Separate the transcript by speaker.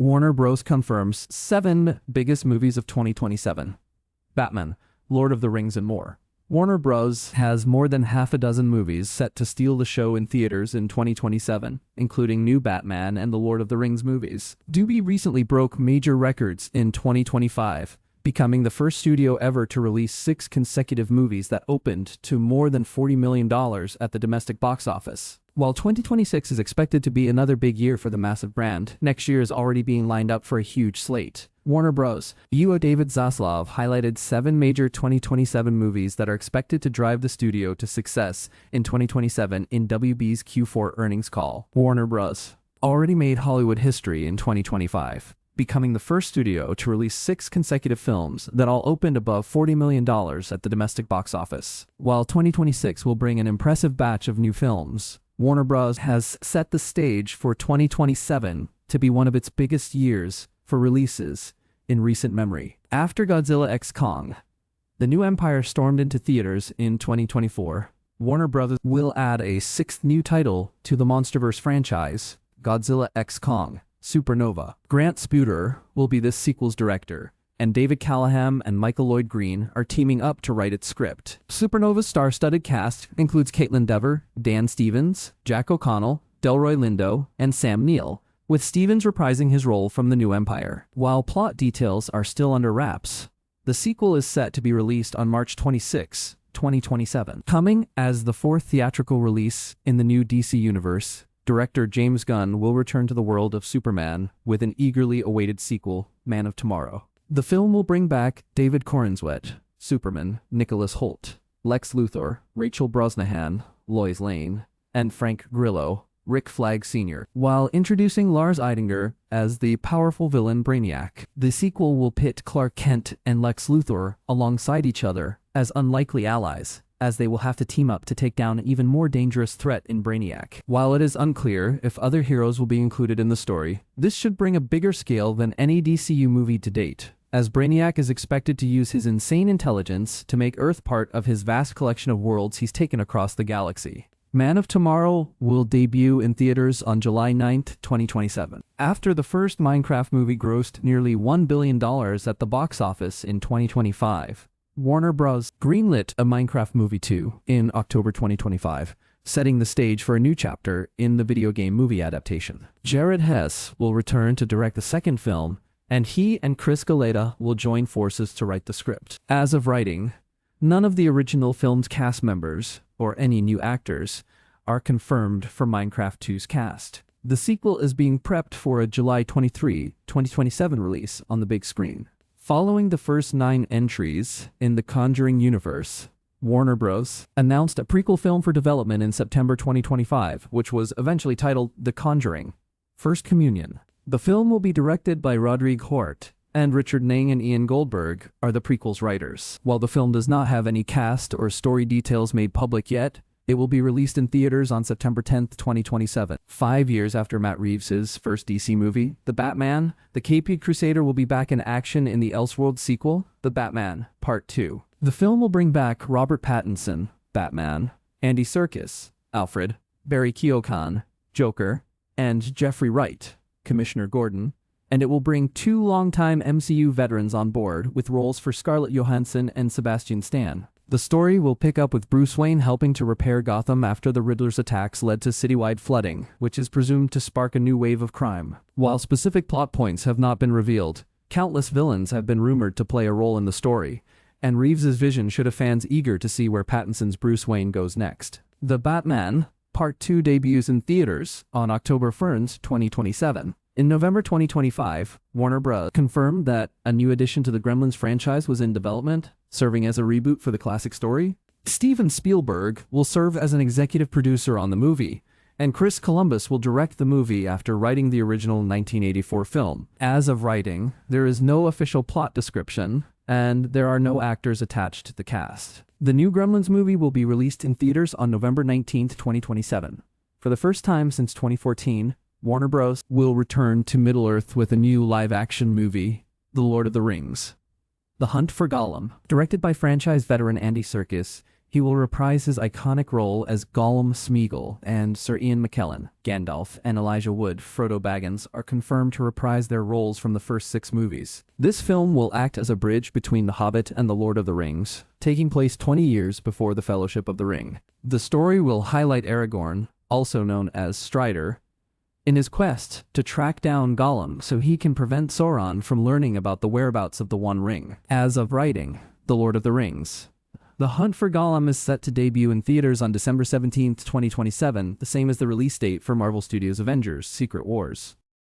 Speaker 1: Warner Bros. Confirms 7 biggest movies of 2027. Batman, Lord of the Rings, and more. Warner Bros. Has more than half a dozen movies set to steal the show in theaters in 2027, including new Batman and the Lord of the Rings movies. Tubi recently broke major records in 2025, becoming the first studio ever to release 6 consecutive movies that opened to more than $40 million at the domestic box office. While 2026 is expected to be another big year for the massive brand, next year is already being lined up for a huge slate. Warner Bros. CEO David Zaslav highlighted 7 major 2027 movies that are expected to drive the studio to success in 2027 in WB's Q4 earnings call. Warner Bros. Already made Hollywood history in 2025, becoming the first studio to release 6 consecutive films that all opened above $40 million at the domestic box office. While 2026 will bring an impressive batch of new films, Warner Bros. Has set the stage for 2027 to be one of its biggest years for releases in recent memory. After Godzilla x Kong, The New Empire stormed into theaters in 2024, Warner Bros. Will add a 6th new title to the MonsterVerse franchise, Godzilla x Kong: Supernova. Grant Sputer will be this sequel's director, and David Callahan and Michael Lloyd Green are teaming up to write its script. Supernova's star-studded cast includes Caitlin Dever, Dan Stevens, Jack O'Connell, Delroy Lindo, and Sam Neill, with Stevens reprising his role from The New Empire. While plot details are still under wraps, the sequel is set to be released on March 26, 2027. Coming as the 4th theatrical release in the new DC universe, director James Gunn will return to the world of Superman with an eagerly awaited sequel, Man of Tomorrow. The film will bring back David Corenswet, Superman, Nicholas Hoult, Lex Luthor, Rachel Brosnahan, Lois Lane, and Frank Grillo, Rick Flag Sr., while introducing Lars Eidinger as the powerful villain Brainiac. The sequel will pit Clark Kent and Lex Luthor alongside each other as unlikely allies, as they will have to team up to take down an even more dangerous threat in Brainiac. While it is unclear if other heroes will be included in the story, this should bring a bigger scale than any DCU movie to date, as Brainiac is expected to use his insane intelligence to make Earth part of his vast collection of worlds he's taken across the galaxy. Man of Tomorrow will debut in theaters on July 9th, 2027. After the first Minecraft movie grossed nearly $1 billion at the box office in 2025, Warner Bros. Greenlit a Minecraft movie 2 in October 2025, setting the stage for a new chapter in the video game movie adaptation. Jared Hess will return to direct the second film, and he and Chris Galeta will join forces to write the script. As of writing, none of the original film's cast members, or any new actors, are confirmed for Minecraft 2's cast. The sequel is being prepped for a July 23, 2027 release on the big screen. Following the first 9 entries in the Conjuring universe, Warner Bros. Announced a prequel film for development in September 2025, which was eventually titled The Conjuring: First Communion. The film will be directed by Rodrigue Hort, and Richard Nang and Ian Goldberg are the prequel's writers. While the film does not have any cast or story details made public yet, it will be released in theaters on September 10th, 2027. 5 years after Matt Reeves' first DC movie, The Batman, the Caped Crusader will be back in action in the Elseworlds sequel, The Batman Part 2. The film will bring back Robert Pattinson, Batman, Andy Serkis, Alfred, Barry Keoghan, Joker, and Jeffrey Wright, Commissioner Gordon, and it will bring 2 longtime MCU veterans on board with roles for Scarlett Johansson and Sebastian Stan. The story will pick up with Bruce Wayne helping to repair Gotham after the Riddler's attacks led to citywide flooding, which is presumed to spark a new wave of crime. While specific plot points have not been revealed, countless villains have been rumored to play a role in the story, and Reeves' vision should have fans eager to see where Pattinson's Bruce Wayne goes next. The Batman Part 2 debuts in theaters on October 1st, 2027. In November 2025, Warner Bros. Confirmed that a new addition to the Gremlins franchise was in development, serving as a reboot for the classic story. Steven Spielberg will serve as an executive producer on the movie, and Chris Columbus will direct the movie after writing the original 1984 film. As of writing, there is no official plot description, and there are no actors attached to the cast. The new Gremlins movie will be released in theaters on November 19th, 2027. For the first time since 2014, Warner Bros. Will return to Middle-earth with a new live-action movie, The Lord of the Rings: The Hunt for Gollum. Directed by franchise veteran Andy Serkis, He will reprise his iconic role as Gollum Smeagol, and Sir Ian McKellen, Gandalf, and Elijah Wood, Frodo Baggins, are confirmed to reprise their roles from the first 6 movies. This film will act as a bridge between The Hobbit and The Lord of the Rings, taking place 20 years before The Fellowship of the Ring. The story will highlight Aragorn, also known as Strider, in his quest to track down Gollum so he can prevent Sauron from learning about the whereabouts of the One Ring. As of writing, The Lord of the Rings. The Hunt for Gollum is set to debut in theaters on December 17, 2027, the same as the release date for Marvel Studios' Avengers: Secret Wars.